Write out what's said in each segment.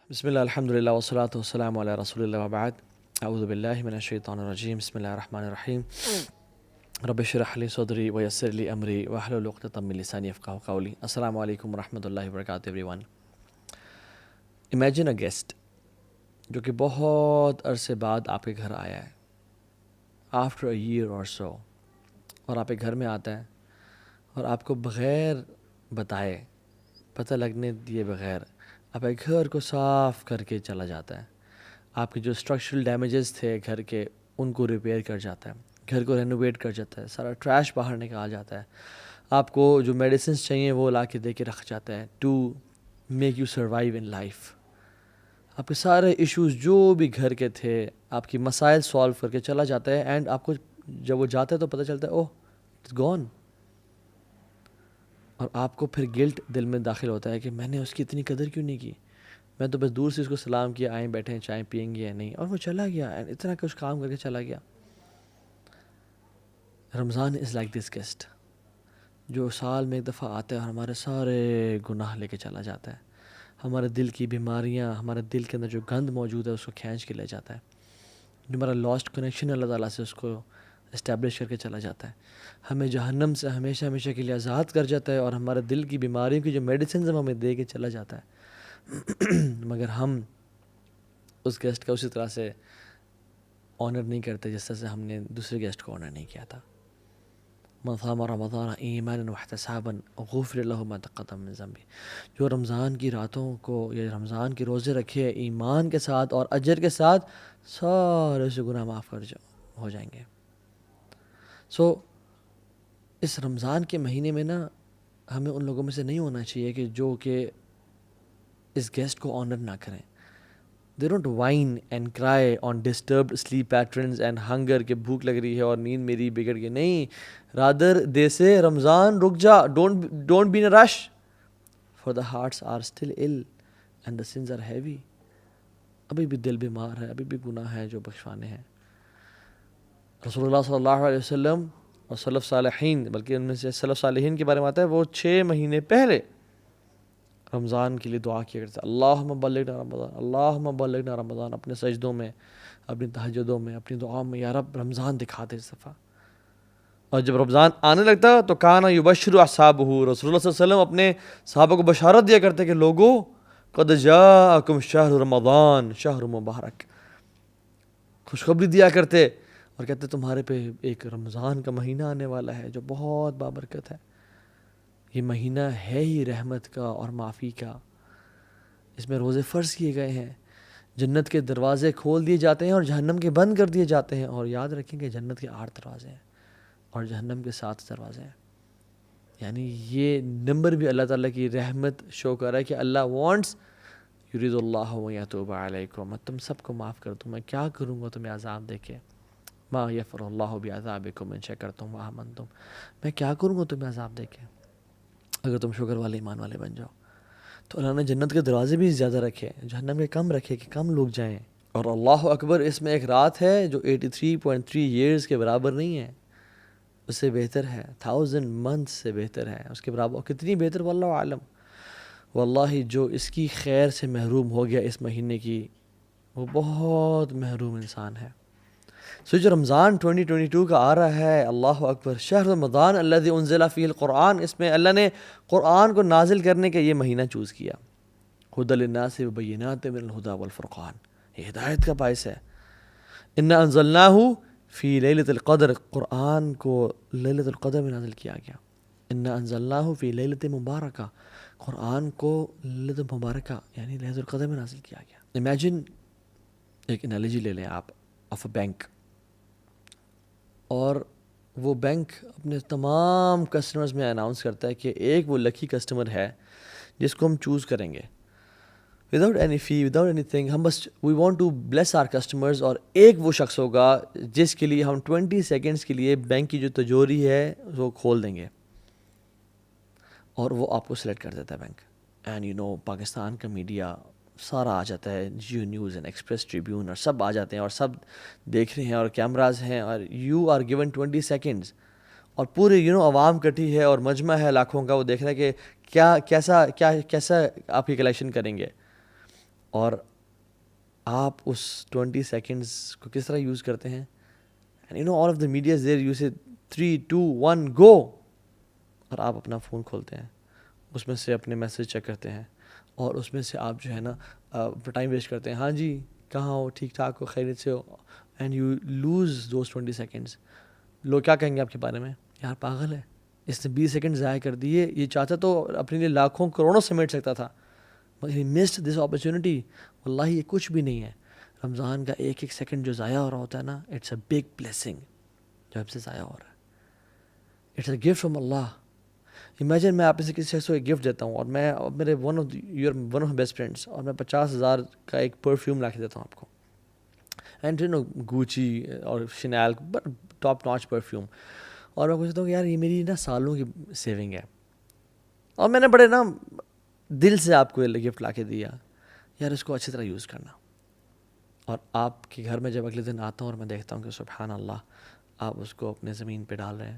بسم اللہ الحمد للہ والصلاۃ والسلام علی رسول اللہ وبعد اعوذ باللہ من الشیطان الرجیم بسم اللہ الرحمن الرحیم رب اشرح لی صدری ویسر لی امری واحلل عقدۃ من لسانی یفقہوا قولی. السلام علیکم ورحمۃ اللہ وبرکاتہ every one. Imagine a guest جو کہ بہت عرصے بعد آپ کے گھر آیا ہے آفٹر اے ایئر اور سو، اور آپ کے گھر میں آتا ہے اور آپ کو بغیر بتائے، پتہ لگنے دیے بغیر آپ کے گھر کو صاف کر کے چلا جاتا ہے. آپ کے جو اسٹرکچرل ڈیمیجز تھے گھر کے ان کو ریپیئر کر جاتا ہے، گھر کو رینوویٹ کر جاتا ہے، سارا ٹریش باہر نکال جاتا ہے، آپ کو جو میڈیسنس چاہیے وہ لا کے دے کے رکھ جاتا ہے to make you survive in life. آپ کے سارے ایشوز جو بھی گھر کے تھے آپ کی مسائل سالو کر کے چلا جاتا ہے، اینڈ آپ کو جب وہ جاتا ہے تو پتہ چلتا ہے اوہ اٹس گون. اور آپ کو پھر گلٹ دل میں داخل ہوتا ہے کہ میں نے اس کی اتنی قدر کیوں نہیں کی، میں تو بس دور سے اس کو سلام کیا، آئیں بیٹھے ہیں چائے پئیں گے یا نہیں، اور وہ چلا گیا اینڈ اتنا کچھ کام کر کے چلا گیا. رمضان از لائک دس گیسٹ جو سال میں ایک دفعہ آتا ہے اور ہمارے سارے گناہ لے کے چلا جاتا ہے، ہمارے دل کی بیماریاں، ہمارے دل کے اندر جو گند موجود ہے اس کو کھینچ کے لے جاتا ہے، جو ہمارا لاسٹ کنیکشن اللہ تعالیٰ سے اس کو اسٹیبلش کر کے چلا جاتا ہے، ہمیں جہنم سے ہمیشہ ہمیشہ کے لیے آزاد کر جاتا ہے، اور ہمارے دل کی بیماریوں کی جو میڈیسنز ہمیں دے کے چلا جاتا ہے. مگر ہم اس گیسٹ کا اسی طرح سے آنر نہیں کرتے جس طرح سے ہم نے دوسرے گیسٹ کو آنر نہیں کیا تھا. من صام رمضان ایمانا واحتسابا غفر له ما تقدم من ذنبه. جو رمضان کی راتوں کو یا رمضان کے روزے رکھے ایمان کے ساتھ اور اجر کے ساتھ، سارے سے گناہ معاف ہو جائیں گے. سو اس رمضان کے مہینے میں نا ہمیں ان لوگوں میں سے نہیں ہونا چاہیے کہ جو کہ اس گیسٹ کو آنر نہ کریں. They don't whine and cry on disturbed sleep patterns and hunger کہ بھوک لگ رہی ہے اور نیند میری بگڑ گئی. نہیں، رادر دے سے رمضان رک جا، don't be in rush for the hearts are still ill and the sins are heavy. ابھی بھی دل بیمار ہے، ابھی بھی گناہ ہے جو بخشوانے ہیں. رسول اللہ صلی اللہ علیہ وسلم اور سلف صالحین، بلکہ ان میں سے سلف صالحین کے بارے میں آتا ہے وہ 6 مہینے پہلے رمضان کے لیے دعا کیا کرتے ہیں، اللہم بلغنا رمضان، اللہم بلغنا رمضان، اپنے سجدوں میں، اپنی تہجدوں میں، اپنی دعاؤں میں، یا رب رمضان دکھا دے اس دفعہ. اور جب رمضان آنے لگتا تو کانا یبشر اصحابہ، رسول اللہ صلی اللہ علیہ وسلم اپنے صحابہ کو بشارت دیا کرتے کہ لوگو قد جاءکم شہر رمضان شہر مبارک، خوشخبری دیا کرتے اور کہتے تمہارے پہ ایک رمضان کا مہینہ آنے والا ہے جو بہت بابرکت ہے. یہ مہینہ ہے ہی رحمت کا اور معافی کا، اس میں روزے فرض کیے گئے ہیں، جنت کے دروازے کھول دیے جاتے ہیں اور جہنم کے بند کر دیے جاتے ہیں. اور یاد رکھیں کہ جنت کے 8 دروازے ہیں اور جہنم کے 7 دروازے ہیں. یعنی یہ نمبر بھی اللہ تعالیٰ کی رحمت شو کر رہا ہے کہ اللہ وانٹس یرید اللہ یتوب علیکم، میں تم سب کو معاف کر دوں، میں کیا کروں گا تمہیں عذاب دے کے. ما یفر اللہ بعذابکم ان شکرتم وآمنتم، میں کیا کروں گا تمہیں عذاب دے کے اگر تم شکر والے ایمان والے بن جاؤ. تو اللہ نے جنت کے دروازے بھی زیادہ رکھے، جہنم کے کم رکھے کہ کم لوگ جائیں. اور اللہ اکبر، اس میں ایک رات ہے جو 83.3 ایئرز کے برابر نہیں ہے، اس سے بہتر ہے، 1000 منتھ سے بہتر ہے، اس کے برابر کتنی بہتر واللہ عالم. واللہ جو اس کی خیر سے محروم ہو گیا اس مہینے کی، وہ بہت محروم انسان ہے. سو جو رمضان 2022 کا آ رہا ہے، اللہ اکبر، شہر رمضان الذی انزل فیہ القرآن، اس میں اللہ نے قرآن کو نازل کرنے کا یہ مہینہ چوز کیا. ھدی للناس وبینات من الہدی والفرقان، یہ ہدایت کا باعث ہے. انا انزلناہ فی لیلۃ القدر، قرآن کو لیلۃ القدر میں نازل کیا گیا. انا انزلناہ فی لیلۃ مبارکہ، قرآن کو لیلۃ مبارکہ یعنی لیلۃ القدر میں نازل کیا گیا. امیجن، ایک انالوجی لے لیں آپ آف اے بینک، اور وہ بینک اپنے تمام کسٹمرز میں اناؤنس کرتا ہے کہ ایک وہ لکی کسٹمر ہے جس کو ہم چوز کریں گے without any fee, without any thing. ہم بس we want to bless our customers, اور ایک وہ شخص ہوگا جس کے لیے ہم 20 سیکنڈس کے لیے بینک کی جو تجوری ہے وہ کھول دیں گے، اور وہ آپ کو سلیکٹ کر دیتا ہے bank. And you know Pakistan کا میڈیا سارا آ جاتا ہے، جیو نیوز اینڈ ایکسپریس ٹریبیون، اور سب آ جاتے ہیں اور سب دیکھ رہے ہیں اور کیمراز ہیں، اور یو آر گیون 20 سیکنڈز، اور پورے عوام کٹھی ہے اور مجمع ہے لاکھوں کا، وہ دیکھ رہا ہے کہ کیسا آپ کی کلیکشن کریں گے. اور آپ اس 20 سیکنڈس کو کس طرح یوز کرتے ہیں. And you know all of the media is there, you say 3 2 1 گو، اور آپ اپنا فون کھولتے ہیں، اس میں سے اپنے میسیج چیک کرتے ہیں، اور اس میں سے آپ جو ہے نا ٹائم ویسٹ کرتے ہیں. ہاں جی کہاں ہو، ٹھیک ٹھاک ہو، خیریت سے ہو، and you lose those 20 seconds. لوگ کیا کہیں گے آپ کے بارے میں؟ یار پاگل ہے، اس نے 20 سیکنڈ ضائع کر دیے، یہ چاہتا تو اپنے لیے لاکھوں کروڑوں سمیٹ سکتا تھا، مگر ہی مسڈ دس اپرچونیٹی. واللہ یہ کچھ بھی نہیں ہے. رمضان کا ایک ایک سیکنڈ جو ضائع ہو رہا ہوتا ہے نا، اٹس اے بگ بلیسنگ جو آپ سے ضائع ہو رہا ہے. It's a gift from Allah. Imagine میں آپ سے کسی شخص کو ایک گفٹ دیتا ہوں، اور میں میرے ون آف بیسٹ فرینڈس، اور میں 50,000 کا ایک پرفیوم لا کے دیتا ہوں آپ کو، اینڈ یو نو گوچی اور شنیل ٹاپ ناچ پرفیوم، اور میں پوچھتا ہوں کہ یار یہ میری نا سالوں کی سیونگ ہے، اور میں نے بڑے نا دل سے آپ کو یہ گفٹ لا کے دیا، یار اس کو اچھی طرح یوز کرنا. اور آپ کے گھر میں جب اگلے دن آتا ہوں اور میں دیکھتا ہوں کہ سبحان اللہ آپ اس کو اپنے زمین پہ ڈال رہے ہیں،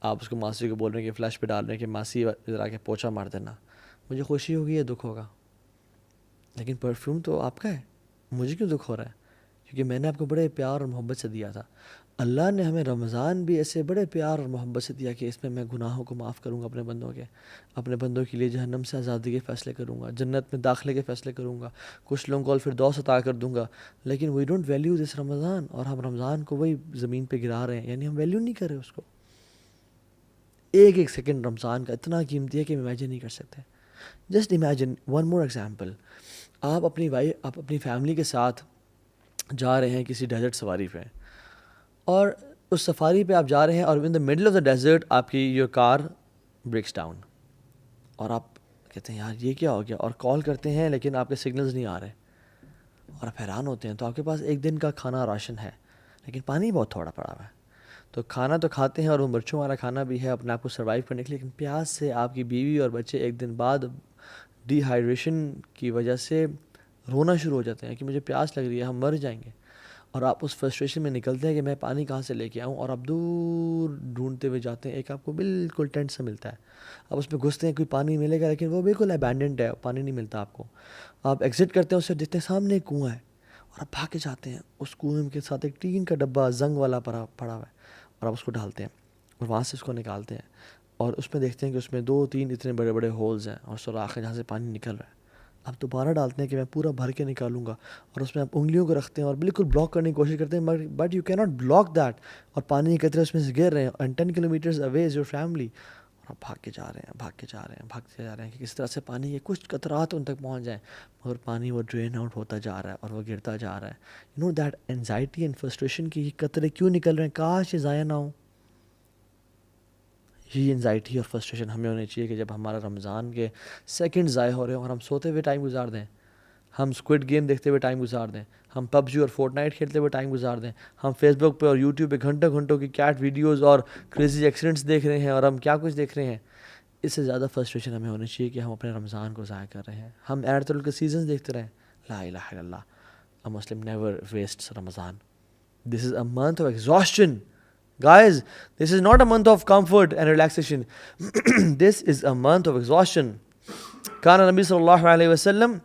آپ اس کو ماسی کو بول رہے ہیں کہ فلیش پہ ڈال رہے ہیں کہ ماسی ذرا کے پوچھا مار دینا، مجھے خوشی ہوگی یا دکھ ہوگا؟ لیکن پرفیوم تو آپ کا ہے، مجھے کیوں دکھ ہو رہا ہے؟ کیونکہ میں نے آپ کو بڑے پیار اور محبت سے دیا تھا. اللہ نے ہمیں رمضان بھی ایسے بڑے پیار اور محبت سے دیا کہ اس میں گناہوں کو معاف کروں گا اپنے بندوں کے لیے جہنم سے آزادی کے فیصلے کروں گا، جنت میں داخلے کے فیصلے کروں گا، کچھ لوگوں کو الفردوس عطا کر دوں گا. لیکن وی ڈونٹ ویلیو دس رمضان، اور ہم رمضان کو وہی زمین پہ گرا رہے ہیں، یعنی ہم ویلیو نہیں کر رہے اس کو. ایک ایک سیکنڈ رمضان کا اتنا قیمتی ہے کہ ہم امیجن نہیں کر سکتے. Just imagine one more example, آپ اپنی فیملی کے ساتھ جا رہے ہیں کسی ڈیزرٹ سفاری پہ، اور اس سفاری پہ آپ جا رہے ہیں، اور in the middle of the desert آپ کی یور کار بریکس ڈاؤن، اور آپ کہتے ہیں یار یہ کیا ہو گیا، اور کال کرتے ہیں لیکن آپ کے سگنلز نہیں آ رہے، اور آپ حیران ہوتے ہیں. تو آپ کے پاس ایک دن کا کھانا راشن ہے، لیکن پانی بہت تھوڑا پڑا ہوا ہے. تو کھانا تو کھاتے ہیں، اور وہ مرچوں والا کھانا بھی ہے اپنے آپ کو سروائیو کرنے کے لیے، لیکن پیاس سے آپ کی بیوی اور بچے ایک دن بعد ڈی ہائیڈریشن کی وجہ سے رونا شروع ہو جاتے ہیں کہ مجھے پیاس لگ رہی ہے، ہم مر جائیں گے. اور آپ اس فرسٹریشن میں نکلتے ہیں کہ میں پانی کہاں سے لے کے آؤں، اور آپ دور ڈھونڈتے ہوئے جاتے ہیں، ایک آپ کو بالکل ٹینٹ سے ملتا ہے، آپ اس میں گھستے ہیں کوئی پانی ملے گا، لیکن وہ بالکل ابینڈنڈ ہے، پانی نہیں ملتا آپ کو. آپ ایگزٹ کرتے ہیں اس سے، دیکھتے ہیں سامنے ایک کنواں ہے، اور آپ بھاگ کے جاتے ہیں، اس کنویں کے ساتھ ایک ٹین کا ڈبہ زنگ والا پڑا ہوا ہے، اور آپ اس کو ڈالتے ہیں، اور وہاں سے اس کو نکالتے ہیں، اور اس میں دیکھتے ہیں کہ اس میں 2-3 اتنے بڑے بڑے ہولز ہیں، اور سوراخ ہے جہاں سے پانی نکل رہا ہے. آپ دوبارہ ڈالتے ہیں کہ میں پورا بھر کے نکالوں گا، اور اس میں آپ انگلیوں کو رکھتے ہیں اور بالکل بلاک کرنے کی کوشش کرتے ہیں، بٹ یو کی ناٹ بلاک دیٹ، اور پانی کے قطرے اس میں سے گر رہے ہیں، and 10 kilometres away is your family, اور آپ بھاگتے جا رہے ہیں کہ کس طرح سے پانی کے کچھ قطرات ان تک پہنچ جائیں، مگر پانی وہ ڈرین آؤٹ ہوتا جا رہا ہے اور وہ گرتا جا رہا ہے. You know that anxiety and frustration کی یہ قطرے کیوں نکل رہے ہیں، کاش یہ ضائع نہ ہوں. یہ انزائٹی اور فرسٹریشن ہمیں ہونی چاہیے کہ جب ہمارا رمضان کے سیکنڈ ضائع ہو رہے ہیں اور ہم سوتے ہوئے ٹائم گزار دیں، ہم اسکوڈ گیم دیکھتے ہوئے ٹائم گزار دیں، ہم پب جی اور فورٹ نائٹ کھیلتے ہوئے ٹائم گزار دیں، ہم فیس بک پہ اور یوٹیوب پہ گھنٹوں گھنٹوں کی کیٹ ویڈیوز اور کریزی ایکسیڈنٹس دیکھ رہے ہیں، اور ہم کیا کچھ دیکھ رہے ہیں. اس سے زیادہ فرسٹریشن ہمیں ہونی چاہیے کہ ہم اپنے رمضان کو ضائع کر رہے ہیں، ہم ایرتل کے سیزنز دیکھتے رہیں. لا الہ الا اللہ، a Muslim never wastes Ramadan. This is a month of exhaustion. Guys, this is not a month of comfort and relaxation. This is a month of exhaustion. كان النبي صلى الله عليه وسلم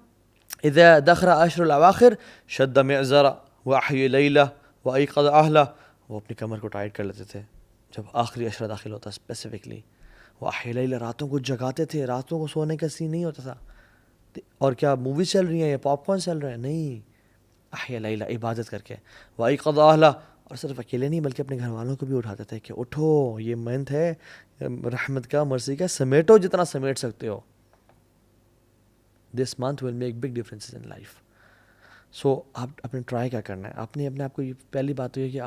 إذا دخل عشر الأواخر شد معزرا وأحيا ليلة وأيقظ أهله. وہ اپنی کمر کو ٹائٹ کر لیتے تھے جب آخری عشرہ داخل ہوتا، اسپیسیفکلی وأحيا ليلة، راتوں کو جگاتے تھے، راتوں کو سونے کا سین نہیں ہوتا تھا. اور کیا موویز چل رہی ہیں یا پاپ کارن چل رہے ہیں؟ نہیں، احیا لیلہ، عبادت کر کے. وأيقظ أهله، اور صرف اکیلے نہیں بلکہ اپنے گھر والوں کو بھی اٹھاتے تھے کہ اٹھو، یہ منتھ ہے رحمت کا، مرضی کا، سمیٹو جتنا سمیٹ سکتے ہو. This month will make big differences in life. So آپ اپنے ٹرائی کیا کرنا ہے، اپنے آپ کو، یہ پہلی بات تو یہ کہ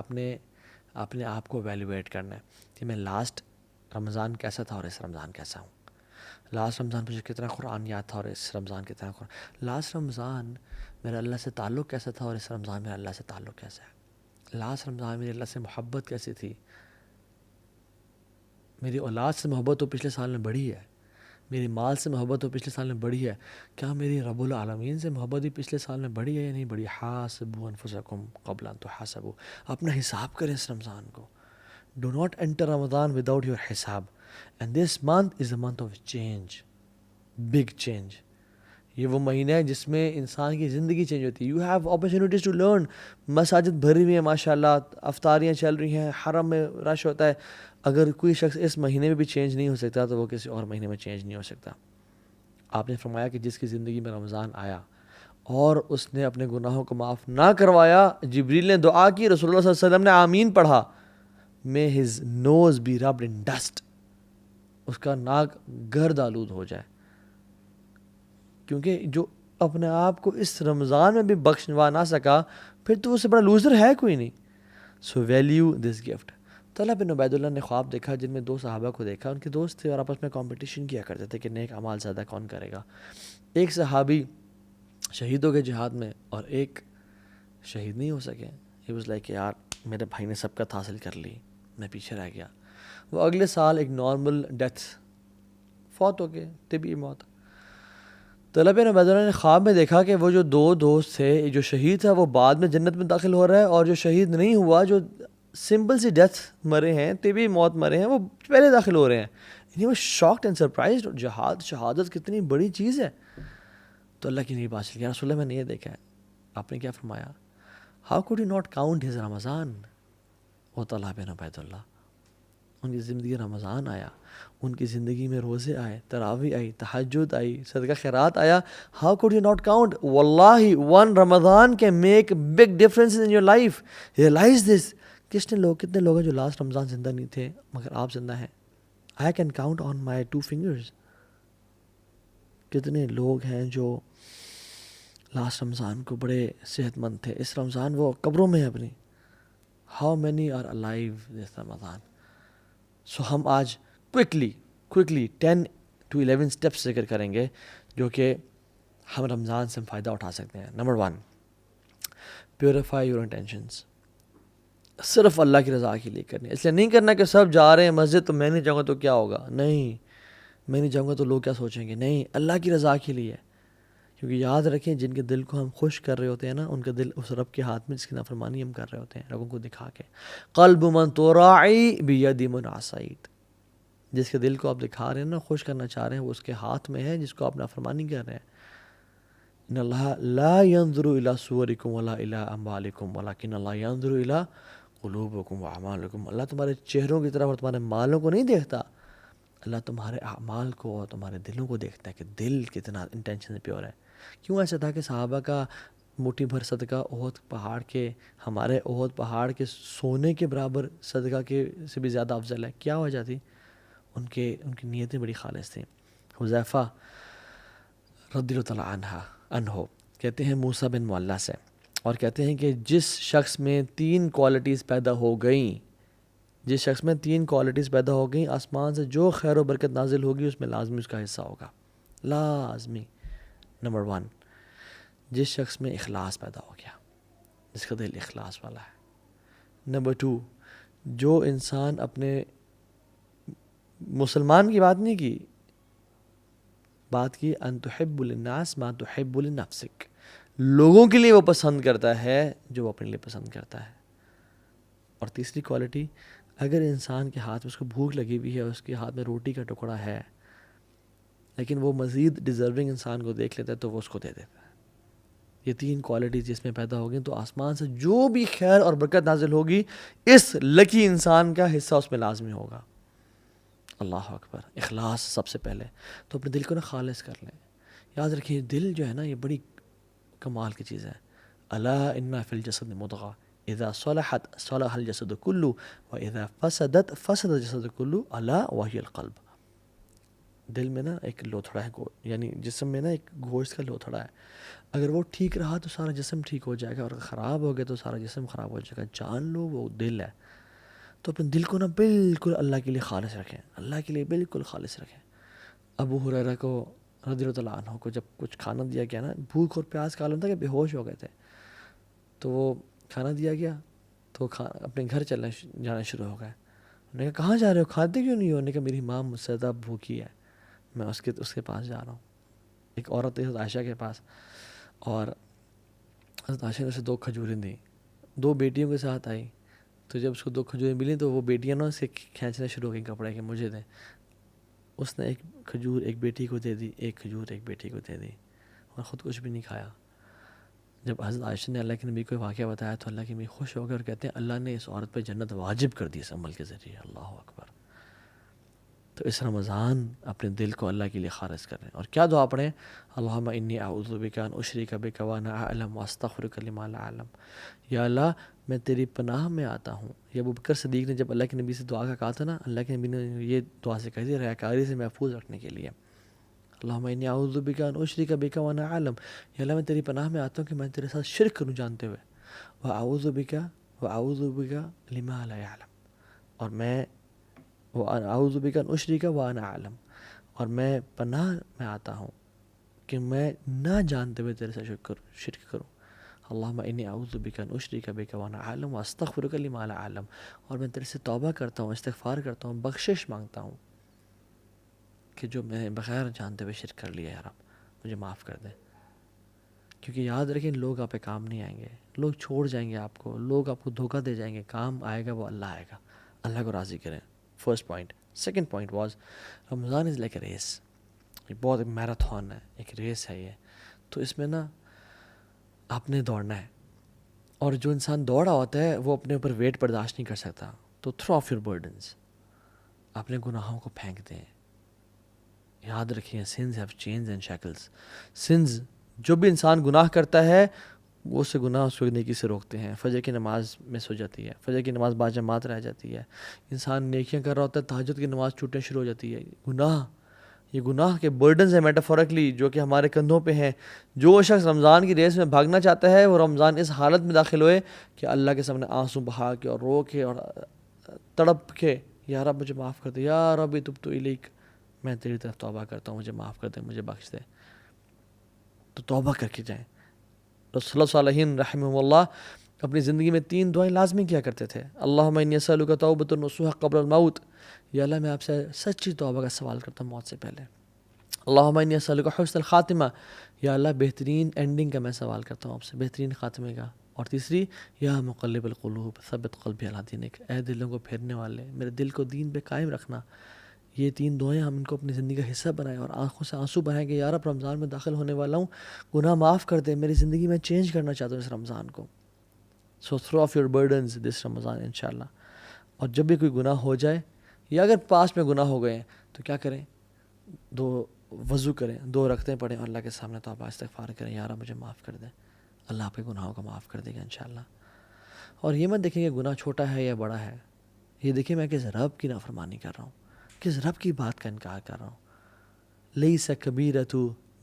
اپنے آپ کو ایویلویٹ کرنا ہے کہ میں لاسٹ رمضان کیسا تھا اور اس رمضان کیسا ہوں. لاسٹ رمضان مجھے کتنا قرآن یاد تھا اور اس رمضان کتنا قرآن. لاسٹ رمضان میرا اللہ سے تعلق کیسا تھا اور اس رمضان میرا اللہ سے تعلق کیسا ہے. لاسٹ رمضان میری اللہ سے محبت کیسی تھی، میری اولاد سے محبت تو پچھلے سال میں بڑھی ہے، میری مال سے محبت تو پچھلے سال میں بڑھی ہے، کیا میری رب العالمین سے محبت بھی پچھلے سال میں بڑھی ہے یا نہیں بڑھی؟ حاسبوا انفسکم قبل ان تحاسبوا. اپنا حساب کریں اس رمضان کو. Do not enter Ramzan without your حساب. And this month is a month of change, big change. یہ وہ مہینہ ہے جس میں انسان کی زندگی چینج ہوتی ہے. You have opportunities to learn. مساجد بھری ہوئی ہیں ماشاء اللہ, افطاریاں چل رہی ہیں, حرم میں رش ہوتا ہے. اگر کوئی شخص اس مہینے میں بھی چینج نہیں ہو سکتا تو وہ کسی اور مہینے میں چینج نہیں ہو سکتا. آپ نے فرمایا کہ جس کی زندگی میں رمضان آیا اور اس نے اپنے گناہوں کو معاف نہ کروایا, جبریل نے دعا کی, رسول اللہ صلی اللہ علیہ وسلم نے آمین پڑھا, may his nose be rubbed in dust, اس کا ناک گرد آلود ہو جائے. کیونکہ جو اپنے آپ کو اس رمضان میں بھی بخشوا نہ سکا, پھر تو اس سے بڑا لوزر ہے کوئی نہیں. سو ویلیو دس گفٹ. طلحہ بن عبید اللہ نے خواب دیکھا جن میں 2 صحابہ کو دیکھا. ان کے دوست تھے اور آپس میں کمپٹیشن کیا کرتے تھے کہ نیک اعمال زیادہ کون کرے گا. ایک صحابی شہید ہو گئے جہاد میں اور ایک شہید نہیں ہو سکے. ہی واز لائک یار میرے بھائی نے سبقت حاصل کر لی, میں پیچھے رہ گیا. وہ اگلے سال ایک نارمل ڈیتھ فوت ہو گئے, طبی موت. طلحہ بن عبید اللہ نے خواب میں دیکھا کہ وہ جو 2 دوست تھے, جو شہید تھا وہ بعد میں جنت میں داخل ہو رہا ہے, اور جو شہید نہیں ہوا, جو سمپل سی ڈیتھ مرے ہیں, طبی موت مرے ہیں, وہ پہلے داخل ہو رہے ہیں. یعنی وہ شاکڈ اینڈ سرپرائزڈ. شہادت کتنی بڑی چیز ہے. تو اللہ کی نہیں بات چلی, رسول اللہ میں نے یہ دیکھا ہے. آپ نے کیا فرمایا, how could you not count his Ramzan. وہ طلحہ بن عبید اللہ, ان کی زندگی رمضان آیا, ان کی زندگی میں روزے آئے, تراویح آئی, تہجد آئی, صدقہ خیرات آیا. How could you not count. واللہ one Ramzan can make big difference in your life. Realize this. کتنے لوگ ہیں جو لاسٹ رمضان زندہ نہیں تھے مگر آپ زندہ ہیں. I can count on my 2 fingers. کتنے لوگ ہیں جو لاسٹ رمضان کو بڑے صحت مند تھے, اس رمضان وہ قبروں میں ہیں اپنی. ہاؤ مینی آر الائیو دس رمضان. سو ہم آج کوئکلی 10 to 11 اسٹیپس ذکر کریں گے جو کہ ہم رمضان سے فائدہ اٹھا سکتے ہیں. Number 1, purify your intentions. صرف اللہ کی رضا کے لیے کرنی. اس لیے نہیں کرنا کہ سب جا رہے ہیں مسجد تو میں نہیں جاؤں گا تو کیا ہوگا. نہیں, میں نہیں جاؤں گا تو لوگ کیا سوچیں گے. نہیں, اللہ کی رضا کے لیے. کیونکہ یاد رکھیں جن کے دل کو ہم خوش کر رہے ہوتے ہیں نا, ان کا دل اس رب کے ہاتھ میں جس کی نافرمانی ہم کر رہے ہوتے ہیں لوگوں کو دکھا کے. قلب من تراعی بید من عصیت. جس کے دل کو آپ دکھا رہے ہیں نا, خوش کرنا چاہ رہے ہیں, وہ اس کے ہاتھ میں ہے جس کو آپ نافرمانی کر رہے ہیں. ان اللہ لا ينظر الى صورکم ولا الى اموالکم ولکن اللہ ينظر الى قلوبکم واعمالکم. اللہ تمہارے چہروں کی طرف اور تمہارے مالوں کو نہیں دیکھتا, اللہ تمہارے اعمال کو اور تمہارے دلوں کو دیکھتا ہے کہ دل کتنا انٹینشن سے پیور ہے. کیوں ایسا تھا کہ صحابہ کا مٹھی بھر صدقہ احد پہاڑ کے, ہمارے احد پہاڑ کے سونے کے برابر صدقہ کے سے بھی زیادہ افضل ہے. کیا وجہ تھی؟ ان کی نیتیں بڑی خالص تھیں. حذیفہ رضی اللہ تعالیٰ عنہ کہتے ہیں موسیٰ بن معلہ سے, اور کہتے ہیں کہ جس شخص میں 3 کوالٹیز پیدا ہو گئیں, آسمان سے جو خیر و برکت نازل ہوگی اس میں لازمی اس کا حصہ ہوگا, لازمی. نمبر 1, جس شخص میں اخلاص پیدا ہو گیا, جس کا دل اخلاص والا ہے. نمبر 2, جو انسان اپنے مسلمان کی بات نہیں کی, بات کی ان تحب للناس ما تحب لنفسک. لوگوں کے لیے وہ پسند کرتا ہے جو وہ اپنے لیے پسند کرتا ہے. اور تیسری کوالٹی, اگر انسان کے ہاتھ میں اس کو بھوک لگی ہوئی ہے, اس کے ہاتھ میں روٹی کا ٹکڑا ہے, لیکن وہ مزید ڈیزرونگ انسان کو دیکھ لیتا ہے تو وہ اس کو دے دیتا ہے. یہ 3 کوالٹیز جس میں پیدا ہوگی تو آسمان سے جو بھی خیر اور برکت نازل ہوگی اس لکی انسان کا حصہ اس میں لازمی ہوگا. اللہ اکبر. اخلاص سب سے پہلے. تو اپنے دل کو نا خالص کر لیں. یاد رکھیں دل جو ہے نا یہ بڑی کمال کی چیز ہے. الا ان فی الجسد مضغہ اذا صلحت صلح الجسد کلہ واذا فسدت فسد الجسد کلہ الا وہی القلب. دل میں نا ایک لوتھڑا ہے, یعنی جسم میں نا ایک گوشت کا لوتھڑا ہے. اگر وہ ٹھیک رہا تو سارا جسم ٹھیک ہو جائے گا, اور خراب ہو گیا تو سارا جسم خراب ہو جائے گا. جان لو وہ دل ہے. تو اپنے دل کو نا بالکل اللہ کے لیے خالص رکھیں, اللہ کے لیے بالکل خالص رکھیں. ابو ہریرہ کو رضی اللہ عنہ کو جب کچھ کھانا دیا گیا نا, بھوک اور پیاس کا عالم تھا کہ بے ہوش ہو گئے تھے, تو وہ کھانا دیا گیا تو اپنے گھر جانا شروع ہو گئے. انہوں نے کہا کہاں جا رہے ہو, کھاتے کیوں نہیں ہو؟ انہوں نے کہا میری ماں مجھ سے زیادہ بھوکی ہے, میں اس کے پاس جا رہا ہوں. ایک عورت تھی حضرت عائشہ کے پاس, اور حضرت عائشہ نے اسے 2 کھجوریں دیں. 2 بیٹیوں کے ساتھ آئی, تو جب اس کو 2 کھجوریں ملی تو وہ بیٹیاں نا اسے کھینچنا شروع ہو گئیں کپڑے کے, مجھے دیں. اس نے 1 کھجور ایک بیٹی کو دے دی, 1 کھجور ایک بیٹی کو دے دی. اور خود کچھ بھی نہیں کھایا. جب حضرت عائشہ نے اللہ کے نبی کو واقعہ بتایا تو اللہ کے نبی خوش ہو گئے اور کہتے ہیں اللہ نے اس عورت پہ جنت واجب کر دی اس عمل کے ذریعے. اللہ اکبر. تو اس رمضان اپنے دل کو اللہ کے لیے خالص کریں. اور کیا دعا پڑھیں؟ اللہم انی اعوذ بک ان اشرک بک وانا اعلم واستغفرک لما لا اعلم. یا اللہ میں تیری پناہ میں آتا ہوں. یہ ابوبکر صدیق نے جب اللہ کے نبی سے دعا کا کہا تھا نا، اللہ کے نبی نے یہ دعا سے کہی تھی ریاکاری سے محفوظ رکھنے کے لیے. اللہم انی اعوذ بک ان اشرک بک وانا اعلم. یا اللہ میں تیری پناہ میں آتا ہوں کہ میں تیرے ساتھ شرک کروں جانتے ہوئے. واعوذ بک لما لا اعلم. اور میں اعوذ بک ان اشرک وانا اعلم. اور میں پناہ میں آتا ہوں کہ میں نہ جانتے ہوئے تیرے ساتھ شرک کروں. اللہم انی اعوذ بک ان اشرک بک وانا اعلم واستغفرک لما لا اعلم. اور میں تیرے سے توبہ کرتا ہوں، استغفار کرتا ہوں، بخشش مانگتا ہوں کہ جو میں نے بغیر جانتے ہوئے شرک کر لیا، یا رب مجھے معاف کر دے. کیونکہ یاد رکھیں لوگ آپ پہ کام نہیں آئیں گے، لوگ چھوڑ جائیں گے آپ کو، لوگ آپ کو دھوکہ دے جائیں گے. کام آئے گا وہ اللہ آئے گا. اللہ کو راضی کریں. First point. Second point was Ramzan is like a race. ایک بہت ایک میراتھن ہے، ایک ریس ہے یہ. تو اس میں نا آپ نے دوڑنا ہے. اور جو انسان دوڑا ہوتا ہے وہ اپنے اوپر ویٹ برداشت نہیں کر سکتا. تو تھرو آف یور برڈنس، اپنے گناہوں کو پھینک دیں. یاد رکھیں sins have chains and shackles. Sins, جو بھی انسان گناہ کرتا ہے وہ سے گناہ اس کو نیکی سے روکتے ہیں. فجر کی نماز مس ہو جاتی ہے، فجر کی نماز باجماعت رہ جاتی ہے. انسان نیکیاں کر رہا ہوتا ہے، تہجد کی نماز چھوٹنے شروع ہو جاتی ہے. یہ گناہ کے برڈنز ہیں میٹافورکلی جو کہ ہمارے کندھوں پہ ہیں. جو شخص رمضان کی ریس میں بھاگنا چاہتا ہے وہ رمضان اس حالت میں داخل ہوئے کہ اللہ کے سامنے آنسو بہا کے اور رو کے اور تڑپ کے یا رب مجھے معاف کر دے، یا رب تبت الیک، میں تیری طرف توبہ کرتا ہوں، مجھے معاف کر دے، مجھے بخش دے. تو توبہ کر کے جائیں. رسول اللہ صالحین رحمہ اللہ اپنی زندگی میں 3 دعائیں لازمی کیا کرتے تھے. اللہم انی اسألک توبۃ نصوح قبل الموت. یا اللہ میں آپ سے سچی توبہ کا سوال کرتا ہوں موت سے پہلے. اللہم انی اسألک حسن الخاتمہ. یا اللہ بہترین اینڈنگ کا میں سوال کرتا ہوں آپ سے، بہترین خاتمے کا. اور تیسری، یا مقلب القلوب ثبت قلبی علی دینک. اے دلوں کو پھیرنے والے، میرے دل کو دین پہ قائم رکھنا. یہ 3 دعائیں ہم ان کو اپنی زندگی کا حصہ بنائیں اور آنکھوں سے آنسو بہائیں کہ یا رب رمضان میں داخل ہونے والا ہوں، گناہ معاف کر دے، میری زندگی میں چینج کرنا چاہتا ہوں اس رمضان کو. سو تھرو آف یور برڈنز دس رمضان انشاءاللہ. اور جب بھی کوئی گناہ ہو جائے یا اگر پاس میں گناہ ہو گئے ہیں تو کیا کریں؟ 2 وضو کریں، 2 رکعتیں پڑھیں، اللہ کے سامنے توبہ استغفار کریں، یا رب مجھے معاف کر دے. اللہ آپ کے گناہوں کو معاف کر دے گا انشاءاللہ. اور یہ مت دیکھیں کہ گناہ چھوٹا ہے یا بڑا ہے، یہ دیکھیں میں کس رب کی نافرمانی کر رہا ہوں، کس رب کی بات کا انکار کر رہا ہوں. لیس کبیرۃ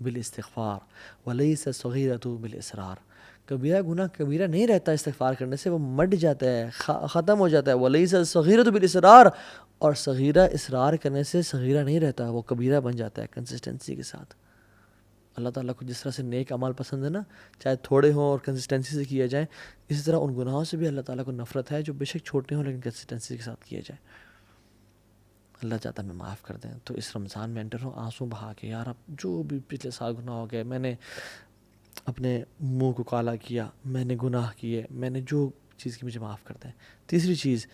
بالاستغفار ولیس صغیرۃ بالاصرار. کبیرہ گناہ کبیرہ نہیں رہتا استغفار کرنے سے، وہ مٹ جاتا ہے، ختم ہو جاتا ہے. ولیس صغیرۃ بالاصرار، اور صغیرہ اصرار کرنے سے صغیرہ نہیں رہتا، وہ کبیرہ بن جاتا ہے کنسسٹنسی کے ساتھ. اللہ تعالیٰ کو جس طرح سے نیک اعمال پسند ہے نا، چاہے تھوڑے ہوں اور کنسسٹنسی سے کیے جائیں، اسی طرح ان گناہوں سے بھی اللہ تعالیٰ کو نفرت ہے جو بے شک چھوٹے ہوں لیکن کنسسٹنسی کے ساتھ کیے جائیں. اللہ چاہتا ہے میں معاف کر دیں. تو اس رمضان میں انٹر ہوں آنسو بہا کے، یار اب جو بھی پچھلے سال گناہ ہو گئے، میں نے اپنے منہ کو کالا کیا، میں نے گناہ کیے، میں نے جو چیز کی، مجھے معاف کر دیں. تیسری چیز،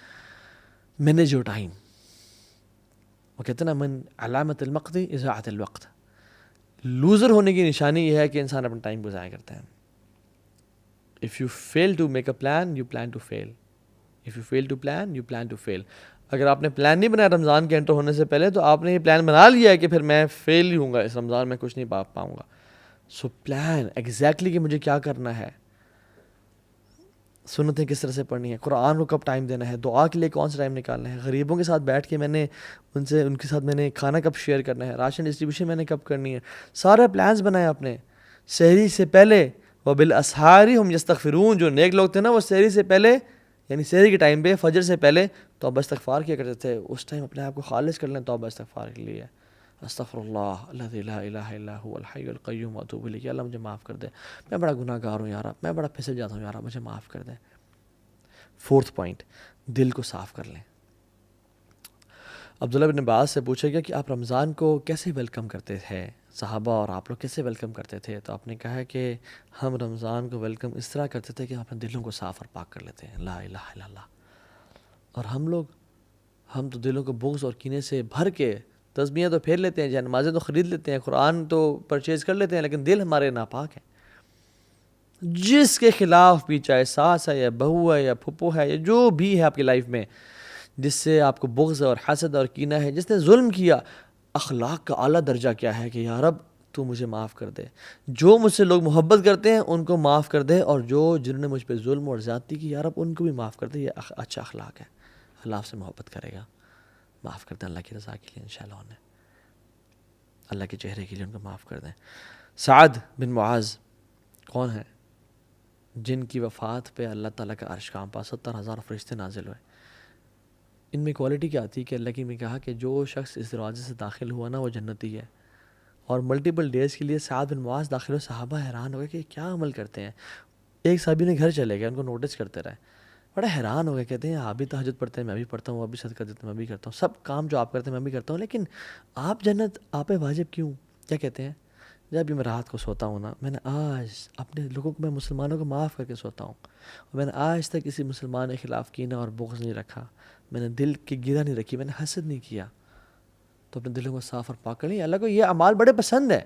مینیج یور ٹائم. وہ کہتے ہیں نا من علامت المقت اضاعت الوقت. لوزر ہونے کی نشانی یہ ہے کہ انسان اپنا ٹائم کو ضائع کرتا ہے. If you fail to make a plan, you plan to fail. If you fail to plan, you plan to fail. اگر آپ نے پلان نہیں بنایا رمضان کے انٹر ہونے سے پہلے تو آپ نے یہ پلان بنا لیا ہے کہ پھر میں فیل ہی ہوں گا اس رمضان میں، کچھ نہیں پاؤں گا. سو پلان ایگزیکٹلی کہ مجھے کیا کرنا ہے، سنتیں کس طرح سے پڑھنی ہے، قرآن کو کب ٹائم دینا ہے، دعا کے لیے کون سا ٹائم نکالنا ہے، غریبوں کے ساتھ بیٹھ کے میں نے ان کے ساتھ میں نے کھانا کب شیئر کرنا ہے، راشن ڈسٹریبیوشن میں نے کب کرنی ہے. سارے پلانز بنائے اپنے. سحری سے پہلے وبالاسحار هم یستغفرون. جو نیک لوگ تھے نا وہ سحری سے پہلے، یعنی سحری کے ٹائم پہ فجر سے پہلے توبہ استغفار کیا کرتے تھے. اس ٹائم اپنے آپ کو خالص کر لیں توبہ استغفار کے لیے. استغفر اللہ الذی لا الہ الا هو الحی القیوم واتوب الیہ. اللہ مجھے معاف کر دے، میں بڑا گناہ گار ہوں یار، میں بڑا پھسل جاتا ہوں یار، مجھے معاف کر دے. 4تھ پوائنٹ، دل کو صاف کر لیں. عبداللہ بن عباس سے پوچھا گیا کہ آپ رمضان کو کیسے ویلکم کرتے تھے، صحابہ اور آپ لوگ کیسے ویلکم کرتے تھے؟ تو آپ نے کہا کہ ہم رمضان کو ویلکم اس طرح کرتے تھے کہ اپنے دلوں کو صاف اور پاک کر لیتے ہیں. لا الہ الا اللہ. اور ہم تو دلوں کو بغض اور کینے سے بھر کے تسبیحیں تو پھیر لیتے ہیں، جنازے تو خرید لیتے ہیں، قرآن تو پرچیز کر لیتے ہیں، لیکن دل ہمارے ناپاک ہے. جس کے خلاف بھی، چاہے ساس ہے یا بہو ہے یا پھپھو ہے یا جو بھی ہے آپ کی لائف میں، جس سے آپ کو بغض اور حسد اور کینہ ہے، جس نے ظلم کیا، اخلاق کا اعلیٰ درجہ کیا ہے کہ یا رب تو مجھے معاف کر دے. جو مجھ سے لوگ محبت کرتے ہیں ان کو معاف کر دے، اور جنہوں نے مجھ پہ ظلم اور زیادتی کی، یا رب ان کو بھی معاف کر دے. یہ اچھا اخلاق ہے. اللہ آپ سے محبت کرے گا، معاف کر دیں اللہ کی رضا کے لیے انشاءاللہ. انہیں اللہ کے چہرے کے لیے ان کو معاف کر دیں. سعد بن معاذ کون ہے؟ جن کی وفات پہ اللہ تعالیٰ کا عرش کانپا، 70,000 فرشتے نازل ہوئے. ان میں کوالٹی کیا تھی کہ اللہ کی نے کہا کہ جو شخص اس دروازے سے داخل ہوا نا وہ جنتی ہے. اور ملٹیپل ڈیز کے لیے سعد بن معاذ داخل ہوئے. صحابہ حیران ہو گئے کہ کیا عمل کرتے ہیں. ایک صحابی نے گھر چلے گئے، ان کو نوٹس کرتے رہے، بڑا حیران ہو گئے. کہتے ہیں آپ بھی تہجد پڑھتے ہیں، میں بھی پڑھتا ہوں، وہ بھی صدقہ دیتے ہیں، میں بھی کرتا ہوں، سب کام جو آپ کرتے ہیں میں بھی کرتا ہوں، لیکن آپ جنت آپ پہ واجب کیوں؟ کیا کہتے ہیں؟ جب بھی میں رات کو سوتا ہوں نا، میں نے آج اپنے لوگوں کو، میں مسلمانوں کو معاف کر کے سوتا ہوں، اور میں نے آج تک کسی مسلمان کے خلاف کینہ اور بغض نہیں رکھا، میں نے دل کی گرہ نہیں رکھی، میں نے حسد نہیں کیا. تو اپنے دلوں کو صاف اور پاک کر لیں. اللہ کو یہ اعمال بڑے پسند ہیں.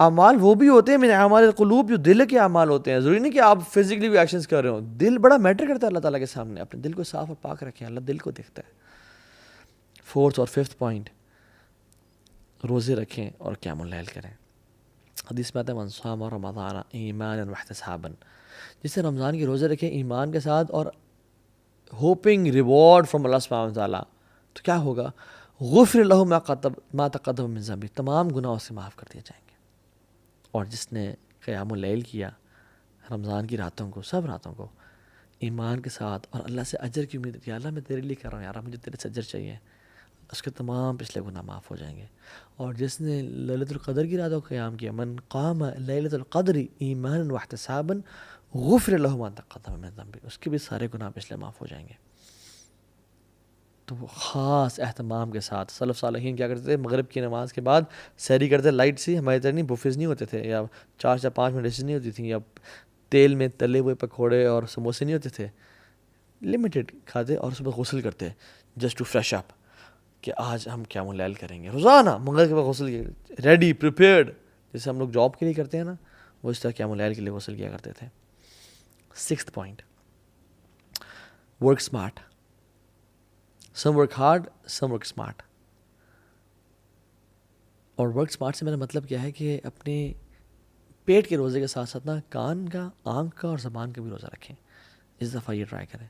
اعمال وہ بھی ہوتے ہیں من اعمال القلوب، جو دل کے اعمال ہوتے ہیں. ضروری نہیں کہ آپ فزیکلی بھی ایکشنز کر رہے ہوں، دل بڑا میٹر کرتا ہے اللہ تعالیٰ کے سامنے. اپنے دل کو صاف اور پاک رکھیں، اللہ دل کو دیکھتا ہے. 4th اور 5th پوائنٹ، روزے رکھیں اور قیام اللیل کریں. حدیث میں آتا ہے من صام رمضان ایمانا واحتسابا، جس سے رمضان کے روزے رکھیں ایمان کے ساتھ اور ہوپنگ ریوارڈ فرام اللہ سبحانہ وتعالیٰ، تو کیا ہوگا؟ غفر لہ ما تقدم من ذنبہ، تمام گناہ اس سے معاف کر دیے جائیں گے. اور جس نے قیام اللیل کیا رمضان کی راتوں کو، سب راتوں کو ایمان کے ساتھ، اور اللہ سے اجر کی امید کی، اللہ میں تیرے لیے کر رہا ہوں یار، مجھے تیرے سے اجر چاہیے، اس کے تمام پچھلے گناہ معاف ہو جائیں گے. اور جس نے لیلۃ القدر کی راتوں کا قیام کیا، من قام لیلۃ القدر ایمانا واحتسابا غفر لہ ما تقدم من ذنبہ، اس کے بھی سارے گناہ پچھلے معاف ہو جائیں گے. تو وہ خاص اہتمام کے ساتھ سلف صالحین کیا کرتے تھے؟ مغرب کی نماز کے بعد سحری کرتے، لائٹ سی، ہماری طرح نہیں بفیز نہیں ہوتے تھے، یا 4 یا 5 منٹ ڈشز نہیں ہوتی تھیں، یا تیل میں تلے ہوئے پکوڑے اور سموسے نہیں ہوتے تھے. لمیٹڈ کھاتے اور صبح غسل کرتے جسٹ ٹو فریش اپ، کہ آج ہم قیام اللیل کریں گے. روزانہ مغرب کے بعد غسل کیا، ریڈی پریپیئرڈ، جیسے ہم لوگ جاب کے لیے کرتے ہیں نا، وہ اس طرح قیام اللیل کے لیے غسل کیا کرتے تھے. 6th point, work smart. Some work hard, some work smart. اور ورک اسمارٹ سے میرا مطلب کیا ہے کہ اپنے پیٹ کے روزے کے ساتھ ساتھ نا کان کا، آنکھ کا اور زبان کا بھی روزہ رکھیں. اس دفعہ یہ ٹرائی کریں.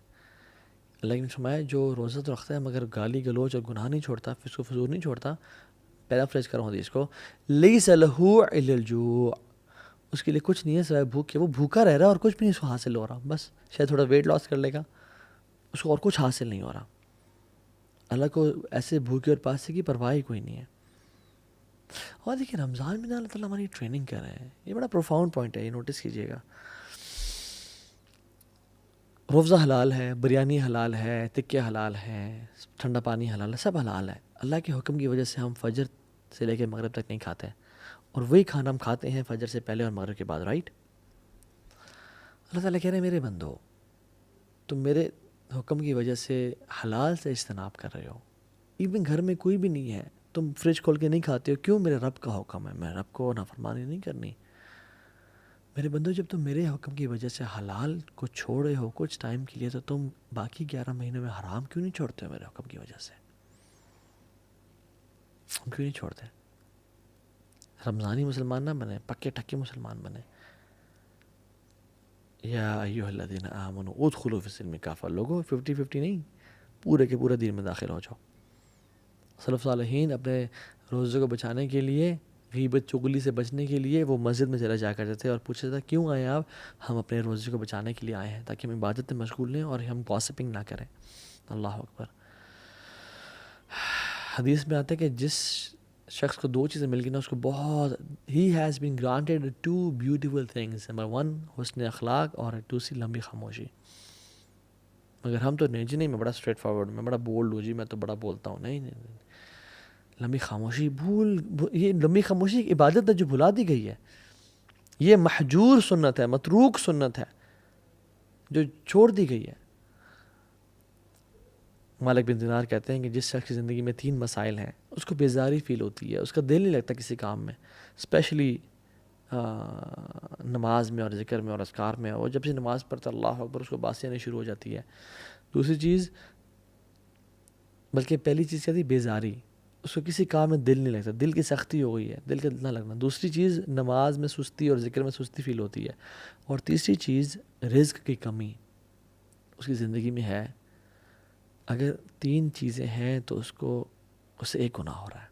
اللہ نے فرمایا جو روزہ تو رکھتا ہے مگر گالی گلوچ اور گناہ نہیں چھوڑتا، فسق و فجور نہیں چھوڑتا، پیرافریز کروں حدیث کو، لیس لہ الا الجوع، اس کے لیے کچھ نہیں ہے سوائے بھوک کے. وہ بھوکا رہ رہا ہے اور کچھ بھی نہیں اس کو حاصل ہو رہا، بس شاید تھوڑا ویٹ لاس کر لے گا، اس کو اور کچھ حاصل نہیں ہو رہا. اللہ کو ایسے بھوکے اور پاسے کی پرواہ ہی کوئی نہیں ہے. اور دیکھیں رمضان میں اللہ تعالیٰ ہماری ٹریننگ کر رہے ہیں. یہ بڑا پروفاؤنڈ پوائنٹ ہے، یہ نوٹس کیجیے گا. روزہ حلال ہے، بریانی حلال ہے، تکے حلال ہے، ٹھنڈا پانی حلال ہے، سب حلال ہے. اللہ کے حکم کی وجہ سے ہم فجر سے لے کے مغرب تک نہیں کھاتے، اور وہی کھانا ہم کھاتے ہیں فجر سے پہلے اور مغرب کے بعد، رائٹ؟ اللہ تعالیٰ کہہ رہے ہیں میرے بندو، تم میرے حکم کی وجہ سے حلال سے اجتناب کر رہے ہو، ایون گھر میں کوئی بھی نہیں ہے، تم فریج کھول کے نہیں کھاتے ہو، کیوں؟ میرے رب کا حکم ہے، میں رب کو نافرمانی نہیں کرنی. میرے بندو جب تم میرے حکم کی وجہ سے حلال کو چھوڑے ہو کچھ ٹائم کے لیے، تو تم باقی 11 مہینوں میں حرام کیوں نہیں چھوڑتے ہو میرے حکم کی وجہ سے؟ ہم کیوں نہیں چھوڑتے؟ رمضانی مسلمان نہ بنے، پکے ٹکے مسلمان بنے. یا ایھا الذین آمنوا ادخلوا فی السلم کافہ. لوگوں 50-50 نہیں، پورے کے پورے دین میں داخل ہو جاؤ. سلف صالحین اپنے روزے کو بچانے کے لیے، غیبت چغلی سے بچنے کے لیے وہ مسجد میں چلا جایا کرتے تھے اور پوچھتے تھے کیوں آئے آپ؟ ہم اپنے روزے کو بچانے کے لیے آئے ہیں تاکہ ہم عبادت میں مشغول رہیں اور ہم گاسپنگ نہ کریں. اللہ اکبر. حدیث میں آتا ہے کہ جس شخص کو 2 چیزیں مل گئی نا، اس کو بہت، he has been granted 2 beautiful things. Number 1 حسن اخلاق، اور دوسری لمبی خاموشی. مگر ہم تو نہیں جی، نہیں میں بڑا اسٹریٹ فارورڈ، میں بڑا بولڈ ہوں جی، میں تو بڑا بولتا ہوں. نہیں نہیں، لمبی خاموشی یہ لمبی خاموشی ایک عبادت ہے جو بھلا دی گئی ہے. یہ محجور سنت ہے، متروک سنت ہے جو چھوڑ دی گئی ہے. مالک بن دینار کہتے ہیں کہ جس شخص کی زندگی میں 3 مسائل ہیں اس کو بیزاری فیل ہوتی ہے، اس کا دل نہیں لگتا کسی کام میں، اسپیشلی نماز میں اور ذکر میں اور اذکار میں. اور جب سے نماز پڑھتا اللہ اکبر اس کو باسی آنی شروع ہو جاتی ہے. دوسری چیز، بلکہ پہلی چیز کیا تھی؟ بیزاری، اس کو کسی کام میں دل نہیں لگتا، دل کی سختی ہو گئی ہے، دل کا دل نہ لگنا. دوسری چیز نماز میں سستی اور ذکر میں سستی فیل ہوتی ہے. اور تیسری چیز رزق کی کمی اس کی زندگی میں ہے. اگر 3 چیزیں ہیں تو اس سے ایک گناہ ہو رہا ہے.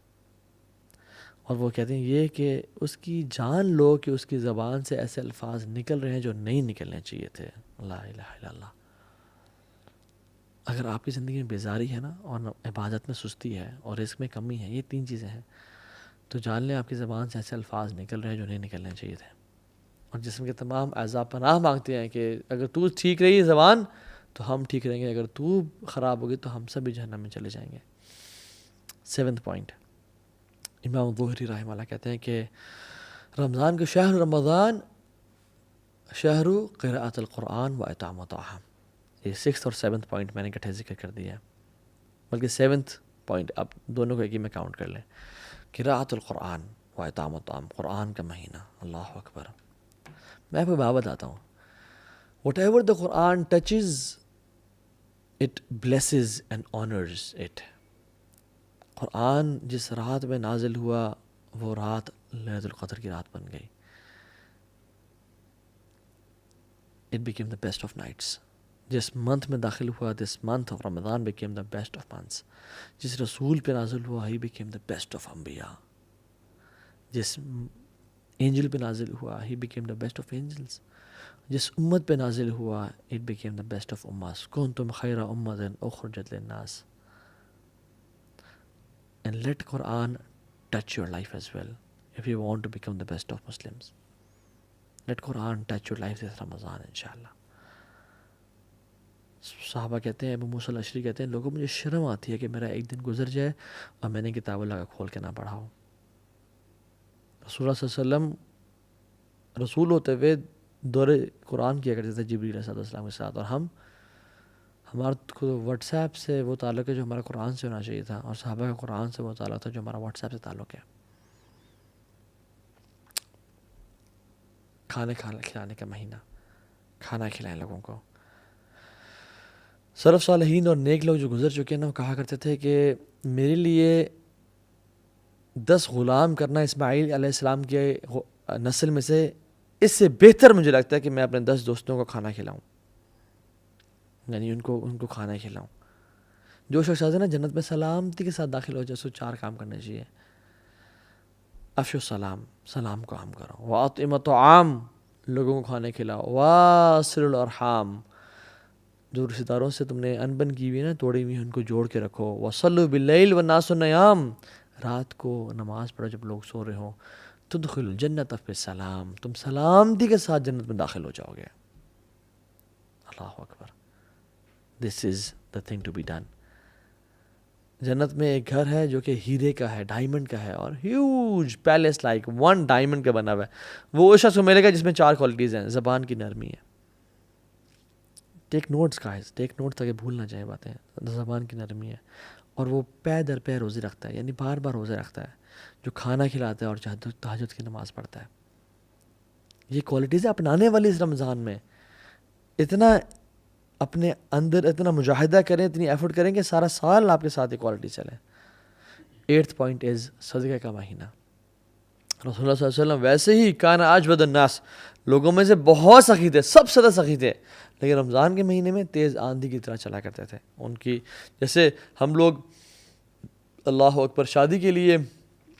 اور وہ کہتے ہیں یہ کہ اس کی جان لو کہ اس کی زبان سے ایسے الفاظ نکل رہے ہیں جو نہیں نکلنے چاہیے تھے. لا الہ الا اللہ. اگر آپ کی زندگی میں بیزاری ہے نا، اور عبادت میں سستی ہے اور رزق میں کمی ہے، یہ 3 چیزیں ہیں، تو جان لیں آپ کی زبان سے ایسے الفاظ نکل رہے ہیں جو نہیں نکلنے چاہیے تھے. اور جسم کے تمام اعضاء پناہ مانگتے ہیں کہ اگر تو ٹھیک رہی زبان تو ہم ٹھیک رہیں گے، اگر تو خراب ہوگی تو ہم سب بھی جہنم میں چلے جائیں گے. 7th پوائنٹ، امام ظہری رحمہ اللہ کہتے ہیں کہ رمضان کے شہر رمضان شہر قراءۃ القرآن و اطعام الطعام. یہ 6th اور 7th پوائنٹ میں نے اکٹھے ذکر کر دیا ہے، بلکہ 7th پوائنٹ آپ دونوں کو ایک ہی میں کاؤنٹ کر لیں. قراءۃ القرآن و اطعام الطعام، قرآن کا مہینہ. اللہ اکبر. میں آپ کو بات بتاتا ہوں، whatever the Quran touches it blesses and honours it. Quran جس رات میں نازل ہوا وہ رات لیلۃ القدر کی رات بن گئی. It became the best of nights. جس منتھ میں داخل ہوا، this month of Ramadan became the best of months. جس رسول پہ نازل ہوا ہی بیکیم دا بیسٹ آف انبیاء. جس اینجل پہ نازل ہوا ہی became the best of angels. جس امت پہ نازل ہوا it became the best of اماس. کنتم خیر امۃ اخرجت للناس. And let Quran touch your life as well if you want to become the best of Muslims. Let Quran touch your life this Ramadan inshallah. صحابہ کہتے ہیں، ابو موسیٰ الاشعری کہتے ہیں، لوگوں مجھے شرم آتی ہے کہ میرا ایک دن گزر جائے اور میں نے کتاب اللہ کا کھول کے نہ پڑھا ہو. رسول اللہ صلی اللہ علیہ وسلم رسول ہوتے ہوئے دور قرآن کیا کرتے تھے جبریل علیہ السلام کے ساتھ، اور ہمارا واٹس ایپ سے وہ تعلق ہے جو ہمارا قرآن سے ہونا چاہیے تھا، اور صحابہ کا قرآن سے وہ تعلق تھا جو ہمارا واٹس ایپ سے تعلق ہے. کھانے کھلانے کا مہینہ، کھانا کھلائیں لوگوں کو. سلف صالحین اور نیک لوگ جو گزر چکے ہیں نا، وہ کہا کرتے تھے کہ میرے لیے 10 غلام کرنا اسماعیل علیہ السلام کے نسل میں سے اس سے بہتر مجھے لگتا ہے کہ میں اپنے 10 دوستوں کو کھانا کھلاؤں، یعنی ان کو کھانا کھلاؤں. جو شخص ہے نا جنت میں سلامتی کے ساتھ داخل ہو جائے، سو 4 کام کرنے چاہیے. افشو السلام، سلام کو عام کرو. واطعموا الطعام، لوگوں کو کھانے کھلاؤ. واصلوا الارحام، جو رشتہ داروں سے تم نے انبن کی ہوئی نا، توڑی ہوئی ان کو جوڑ کے رکھو. وصلوا باللیل والناس نیام، رات کو نماز پڑھو جب لوگ سو رہے ہوں. تدخلوا الجنۃ بسلام، تم سلامتی کے ساتھ جنت میں داخل ہو جاؤ گے. اللہ اکبر. This is the thing to be done. جنت میں ایک گھر ہے جو کہ ہیرے کا ہے، ڈائمنڈ کا ہے، اور ہیوج پیلس لائک 1 ڈائمنڈ کا بنا ہوا ہے. وہ اس شخص کو ملے گا جس میں 4 کوالٹیز ہیں. زبان کی نرمی ہے. ٹیک نوٹس گائز، ٹیک نوٹ تاکہ بھول نہ جائیں باتیں. زبان کی نرمی ہے، اور وہ پے در پے روزے رکھتا ہے، یعنی بار بار روزے رکھتا ہے. جو کھانا کھلاتا ہے اور تہجد کی نماز پڑھتا ہے. یہ کوالٹیزیں اپنانے والی اس رمضان میں. اتنا اپنے اندر اتنا مجاہدہ کریں، اتنی ایفرٹ کریں کہ سارا سال آپ کے ساتھ یہ کوالٹی چلے. 8th پوائنٹ از صدقہ کا مہینہ. رسول اللہ صلی اللہ علیہ وسلم ویسے ہی کان اجود الناس، لوگوں میں سے بہت سخی تھے، سب سے زیادہ سخی تھے، لیکن رمضان کے مہینے میں تیز آندھی کی طرح چلا کرتے تھے. ان کی جیسے ہم لوگ اللہ اکبر شادی کے لیے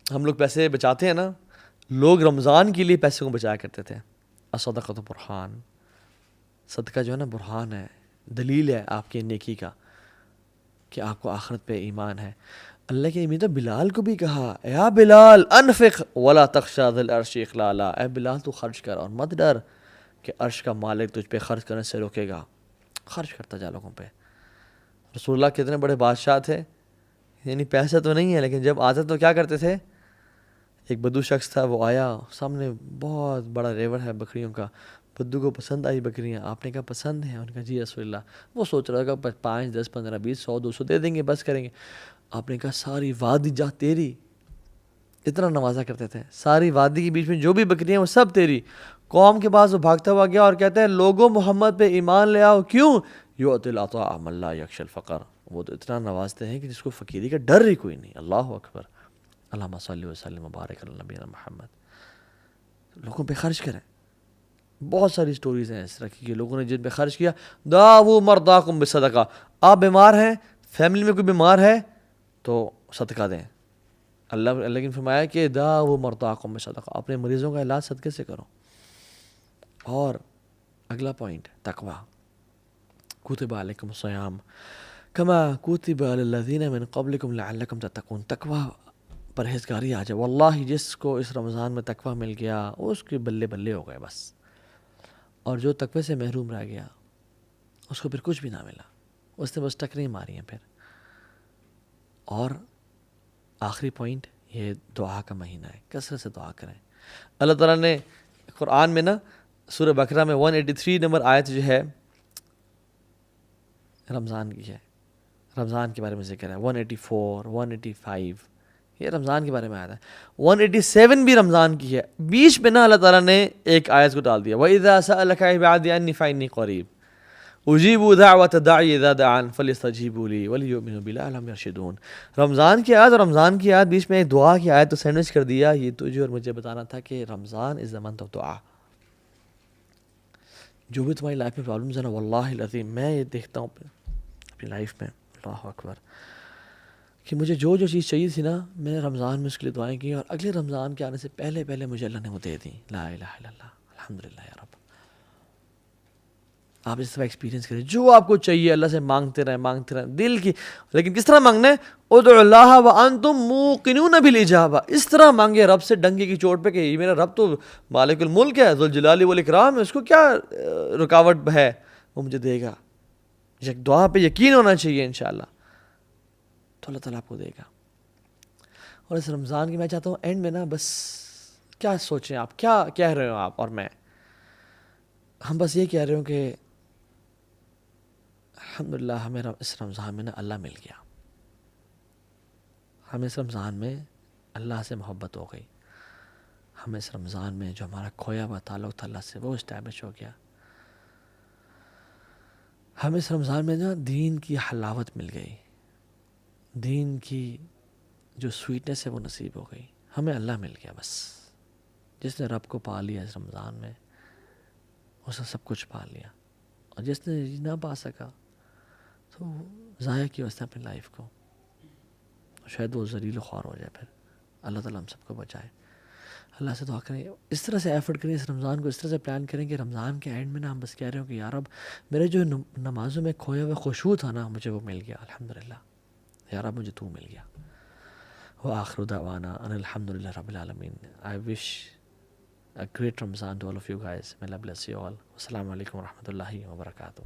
ہم لوگ پیسے بچاتے ہیں نا، لوگ رمضان کے لیے پیسے کو بچایا کرتے تھے. الصدقۃ برہان، صدقہ جو ہے نا برہان ہے، دلیل ہے آپ کی نیکی کا کہ آپ کو آخرت پہ ایمان ہے. اللہ کے امید بلال کو بھی کہا، یا بلال انفق ولا تخشى ذی العرش اخلالا، اے بلال تو خرچ کر اور مت ڈر کہ عرش کا مالک تجھ پہ خرچ کرنے سے روکے گا. خرچ کرتا جا لوگوں پہ. رسول اللہ کتنے بڑے بادشاہ تھے، یعنی پیسہ تو نہیں ہے لیکن جب آتا تو کیا کرتے تھے؟ ایک بدو شخص تھا، وہ آیا، سامنے بہت بڑا ریور ہے بکریوں کا، بدو کو پسند آئی بکریاں، آپ نے کہا پسند ہیں؟ انہوں نے کہا جی رسول اللہ۔ وہ سوچ رہا کہ 5 10 15 20 100 200 دے دیں گے، بس کریں گے۔ آپ نے کہا ساری وادی جا تیری، اتنا نوازا کرتے تھے، ساری وادی کے بیچ میں جو بھی بکریاں وہ سب تیری۔ قوم کے پاس وہ بھاگتا ہوا گیا اور کہتے ہیں لوگوں محمد پہ ایمان لے آؤ، کیوں؟ یؤتی العطاء من لا یخشی الفقر، وہ تو اتنا نوازتے ہیں کہ جس کو فقیری کا ڈر ہی کوئی نہیں۔ اللہ اکبر، اللہم صلی وسلم وبارک علی نبینا محمد۔ لوگوں پہ خرچ کریں۔ بہت ساری سٹوریز ہیں اس طرح کی کہ لوگوں نے جن پہ خرچ کیا۔ داؤ مرضاکم بالصدقہ، آپ بیمار ہیں، فیملی میں کوئی بیمار ہے تو صدقہ دیں۔ اللہ نے فرمایا کہ داؤ مرضاکم بالصدقہ، اپنے مریضوں کا علاج صدقے سے کرو۔ اور اگلا پوائنٹ تقوی، کتب علیکم الصیام کما کتب علی الذین من قبلکم لعلکم تتقون۔ تقوی، پرہیزگاری آ جائے، واللہ جس کو اس رمضان میں تقوی مل گیا اس کے بلے بلے ہو گئے بس، اور جو تقوی سے محروم رہ گیا اس کو پھر کچھ بھی نہ ملا، اس نے بس ٹکریں ماری ہیں پھر۔ اور آخری پوائنٹ، یہ دعا کا مہینہ ہے، کثرت سے دعا کریں۔ اللہ تعالیٰ نے قرآن میں نا سورہ بقرہ میں 183 نمبر آیت جو ہے رمضان کی ہے، رمضان کے بارے میں ذکر ہے۔ 184 185 یہ رمضان کے بارے میں آیا ہے۔ 187 بھی رمضان کی ہے۔ بیچ میں نا اللہ تعالیٰ نے ایک آیت کو ڈال دیا، وَإِذَا سَأَلَكَ عِبَادِي عَنِّي فَإِنِّي قَرِيبٌ أُجِيبُ دَعْوَةَ الدَّاعِ إِذَا دَعَانِ فَلْيَسْتَجِيبُوا لِي وَلْيُؤْمِنُوا بِي لَعَلَّهُمْ يَرْشُدُونَ۔ رمضان کی آیت اور رمضان کی آیت بیچ میں ایک دعا کی آیت تو سینڈوچ کر دیا۔ یہ تجھے اور مجھے بتانا تھا کہ رمضان از the month of دعا۔ جو بھی تمہاری لائف میں پرابلمز ہیں نا، واللہ العظیم میں یہ دیکھتا ہوں اپنی لائف میں، اللہ اکبر، کہ مجھے جو چیز چاہیے تھی نا، میں نے رمضان میں اس کے لیے دعائیں کی، اور اگلے رمضان کے آنے سے پہلے مجھے اللہ نے وہ دے دی۔ لا الہ الا اللہ، الحمدللہ یا رب۔ آپ اس طرح ایکسپیرینس کریں، جو آپ کو چاہیے اللہ سے مانگتے رہیں دل کی، لیکن کس طرح مانگنا ہے؟ ادعوا اللہ وانتم موقنون بالاجابہ، اس طرح مانگے رب سے ڈنگے کی چوٹ پہ کہ یہ میرا رب تو مالک الملک ہے، ذوالجلال والاکرام ہے، اس کو کیا رکاوٹ ہے، وہ مجھے دے گا۔ دعا پہ یقین ہونا چاہیے انشاءاللہ، تو اللہ تعالیٰ آپ کو دے گا۔ اور اس رمضان کی میں چاہتا ہوں اینڈ میں نا بس کیا سوچیں آپ، کیا کہہ رہے ہو آپ اور میں، ہم بس یہ کہہ رہے ہوں کہ الحمدللہ ہمیں اس رمضان میں نا اللہ مل گیا، ہمیں اس رمضان میں اللہ سے محبت ہو گئی، ہمیں اس رمضان میں جو ہمارا کھویا ہوا تعلق تھا اللہ سے وہ اسٹیبلش ہو گیا، ہمیں اس رمضان میں نا دین کی حلاوت مل گئی، دین کی جو سویٹنس ہے وہ نصیب ہو گئی، ہمیں اللہ مل گیا بس۔ جس نے رب کو پا لیا اس رمضان میں اس نے سب کچھ پا لیا، اور جس نے نہ پا سکا تو ضائع کیا اس نے اپنی لائف کو، شاید وہ ذلیل و خوار ہو جائے۔ پھر اللہ تعالیٰ ہم سب کو بچائے۔ اللہ سے دعا کریں، اس طرح سے ایفرٹ کریں، اس رمضان کو اس طرح سے پلان کریں کہ رمضان کے اینڈ میں نا ہم بس کہہ رہے ہوں کہ یا رب میرے جو نمازوں میں کھویا ہوا خشوع تھا نا مجھے وہ مل گیا، الحمدللہ یا رب مجھے تو مل گیا۔ وآخر دعوانا ان الحمدللہ رب العالمین۔ I wish a great Ramzan to all of you guys. May Allah bless you all. Wassalamu alaikum wa rahmatullahi wa barakatuh.